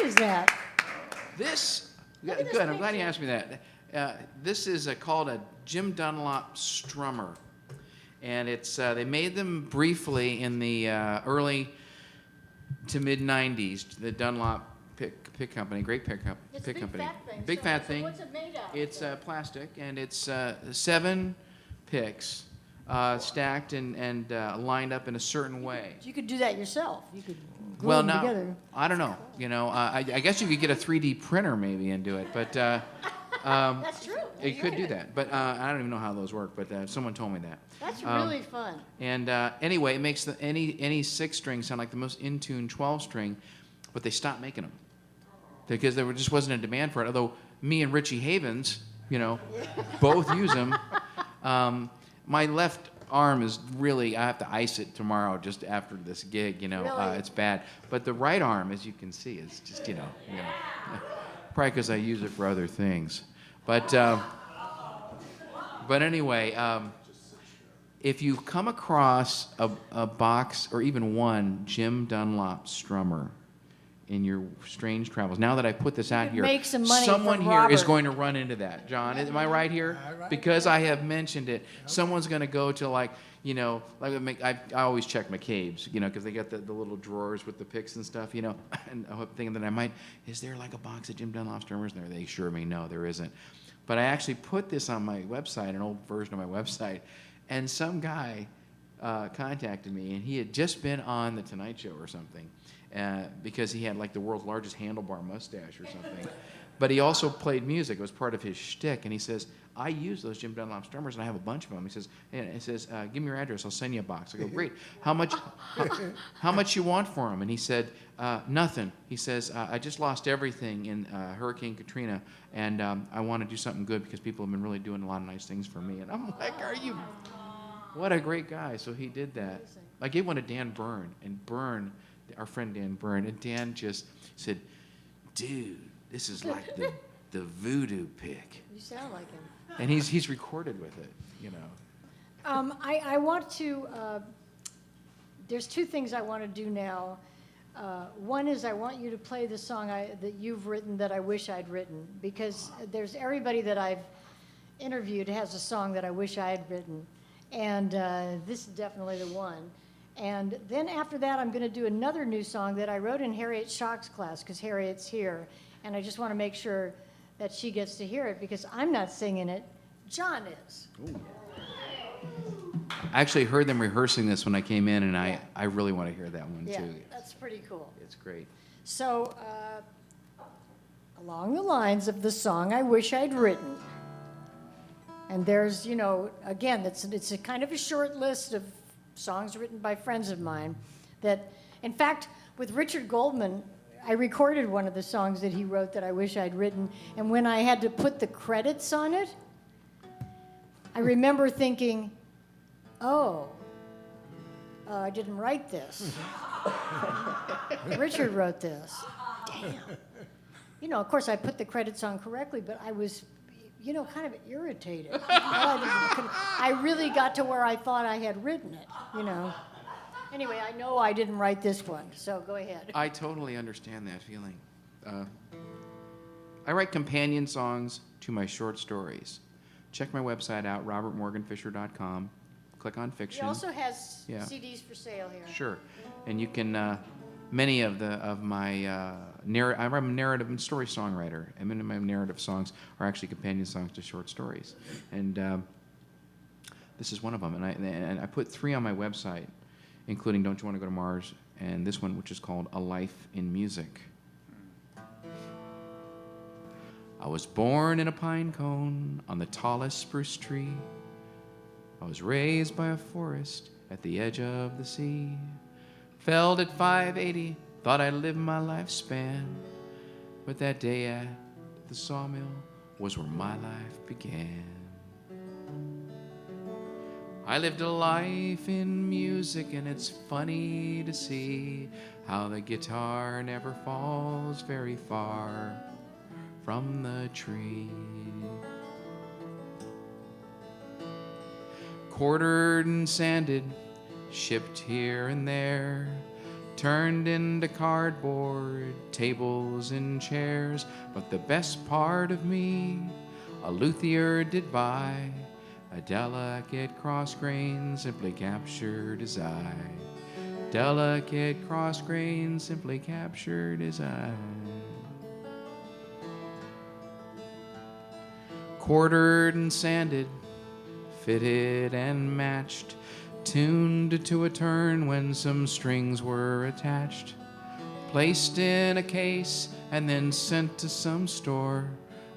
is that? This, Look at this good, I'm glad you picture. asked me that. This is called a Jim Dunlop Strummer. And it's they made them briefly in the early to mid 90s. The Dunlop pick company, great pick It's pick big company. fat thing. Big So- fat so thing. what's it made out of? It's plastic, and it's 7 picks stacked and lined up in a certain way. You could do that yourself. You could glue Well, them now together. I don't know. You know, I guess you could get a 3D printer maybe and do it, but That's true. it could do that. But I don't even know how those work. But someone told me that. That's really fun. And anyway, it makes any 6-string sound like the most in tune 12-string, but they stopped making them because there just wasn't a demand for it. Although me and Richie Havens, you know, both use them. My left arm is really, I have to ice it tomorrow just after this gig, you know. Really? It's bad. But the right arm, as you can see, is just, you know probably because I use it for other things. But anyway, if you come across a box or even one Jim Dunlop Strummer in your strange travels, now that I put this out could here, make some money someone from here is Robert. going to run into that. John, am I right here? Because I have mentioned it. Someone's going to go to like, you know, like I always check McCabe's, you know, because they got the little drawers with the picks and stuff, you know, and I'm thinking that I might, is there like a box of Jim Dunlop Strummers in there? They assure me, no, there isn't. But I actually put this on my website, an old version of my website, and some guy contacted me, and he had just been on The Tonight Show or something, because he had like the world's largest handlebar mustache or something. But he also played music. It was part of his shtick. And he says, I use those Jim Dunlop Strummers, and I have a bunch of them. He says, give me your address. I'll send you a box. I go, great. How much you want for them? And he said, nothing. He says, I just lost everything in Hurricane Katrina, and I want to do something good because people have been really doing a lot of nice things for me. And I'm like, are you? What a great guy. So he did that. I gave one to Dan Byrne, and Byrne, our friend Dan Byrne, and Dan just said, dude, this is like the voodoo pick. You sound like him. And he's recorded with it, you know. I want to, there's 2 things I want to do now. One is I want you to play the song that you've written that I wish I'd written, because there's everybody that I've interviewed has a song that I wish I had written. And this is definitely the one. And then after that, I'm going to do another new song that I wrote in Harriet Schock's class, because Harriet's here. And I just want to make sure that she gets to hear it, because I'm not singing it. John is. I actually heard them rehearsing this when I came in, and I really want to hear that one, Yeah, too. that's pretty cool. It's great. So, along the lines of the song I wish I'd written, and there's, you know, again, it's a kind of a short list of songs written by friends of mine that, in fact, with Richard Goldman, I recorded one of the songs that he wrote that I wish I'd written, and when I had to put the credits on it, I remember thinking, oh, I didn't write this. Richard wrote this. Damn. You know, of course, I put the credits on correctly, but I was, you know, kind of irritated. I really got to where I thought I had written it, you know. Anyway, I know I didn't write this one, so go ahead. I totally understand that feeling. I write companion songs to my short stories. Check my website out, robertmorganfisher.com. Click on He fiction. also has Yeah. CDs for sale here. Sure. And you can, many of my, I'm a narrative and story songwriter. And many of my narrative songs are actually companion songs to short stories. And this is one of them. And I put 3 on my website, including Don't You Want to Go to Mars, and this one, which is called A Life in Music. I was born in a pine cone on the tallest spruce tree. I was raised by a forest at the edge of the sea. Felled at 580, thought I'd live my lifespan. But that day at the sawmill was where my life began. I lived a life in music, and it's funny to see how the guitar never falls very far from the tree. Quartered and sanded, shipped here and there, turned into cardboard, tables and chairs. But the best part of me, a luthier did buy, a delicate cross grain simply captured his eye. Delicate cross grain simply captured his eye. Quartered and sanded, fitted and matched, tuned to a turn when some strings were attached, placed in a case and then sent to some store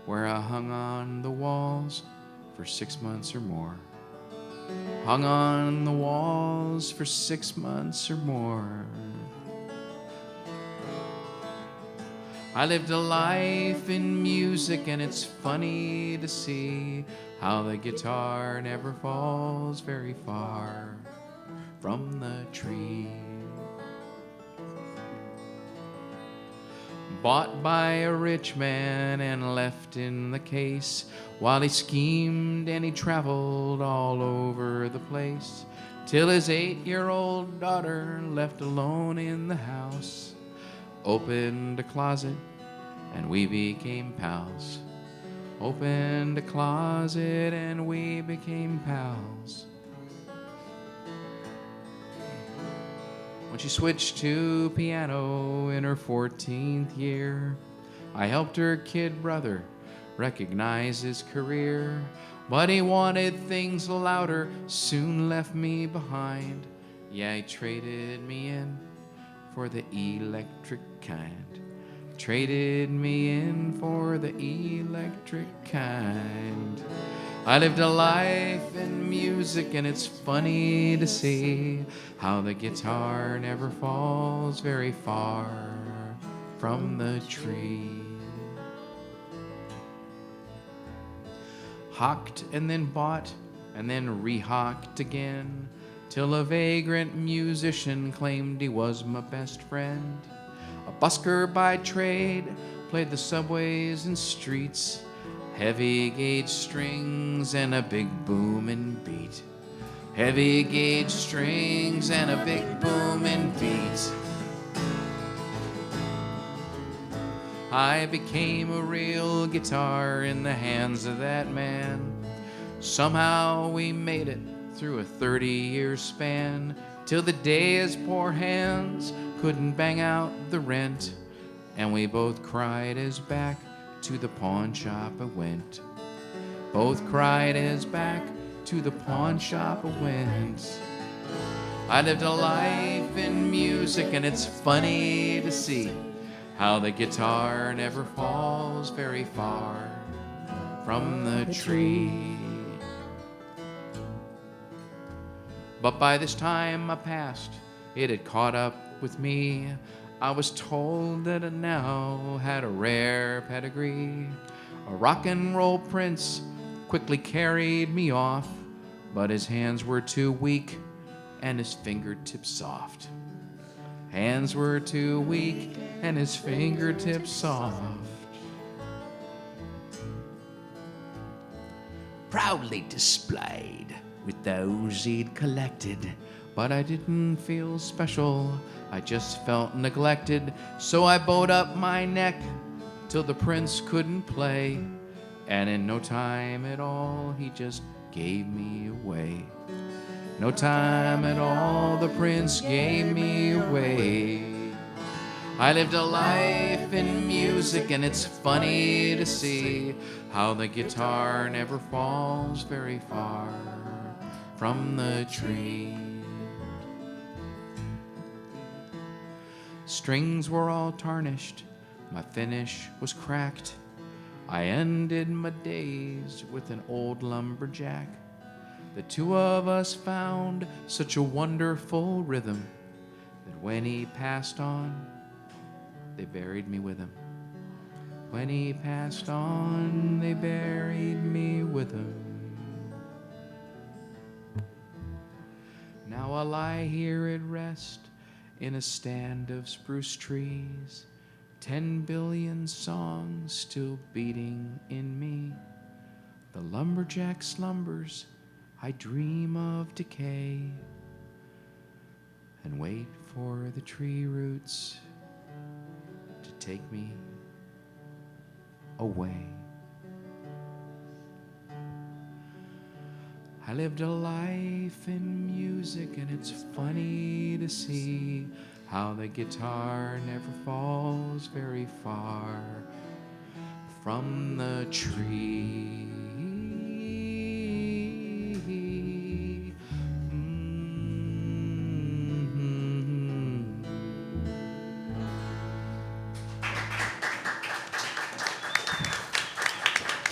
where I hung on the walls for 6 months or more. Hung on the walls for 6 months or more. I lived a life in music, and it's funny to see how the guitar never falls very far from the tree. Bought by a rich man and left in the case while he schemed and he traveled all over the place, till his 8-year-old daughter, left alone in the house, opened a closet and we became pals. Opened a closet and we became pals. When she switched to piano in her 14th year, I helped her kid brother recognize his career. But he wanted things louder, soon left me behind. Yeah, he traded me in for the electric kind. Traded me in for the electric kind. I lived a life in music, and it's funny to see how the guitar never falls very far from the tree. Hocked and then bought and then rehocked again, till a vagrant musician claimed he was my best friend. A busker by trade, played the subways and streets, heavy gauge strings and a big booming beat. Heavy gauge strings and a big booming beat. I became a real guitar in the hands of that man. Somehow we made it through a 30-year span, till the day his poor hands couldn't bang out the rent, and we both cried as back to the pawn shop I went. Both cried as back to the pawn shop I went. I lived a life in music, and it's funny to see how the guitar never falls very far from the tree. But by this time my past, it had caught up with me. I was told that I now had a rare pedigree. A rock and roll prince quickly carried me off, but his hands were too weak and his fingertips soft. Hands were too weak and his fingertips soft. Proudly displayed with those he'd collected, but I didn't feel special, I just felt neglected. So I bowed up my neck till the prince couldn't play, and in no time at all he just gave me away. No time at all the prince gave me away. I lived a life in music, and it's funny to see how the guitar never falls very far from the tree. Strings were all tarnished, my finish was cracked. I ended my days with an old lumberjack. The two of us found such a wonderful rhythm that when he passed on, they buried me with him. When he passed on, they buried me with him. Now I lie here at rest in a stand of spruce trees, 10 billion songs still beating in me. The lumberjack slumbers, I dream of decay, and wait for the tree roots to take me away. I lived a life in music, and it's funny to see how the guitar never falls very far from the tree.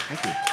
Thank you.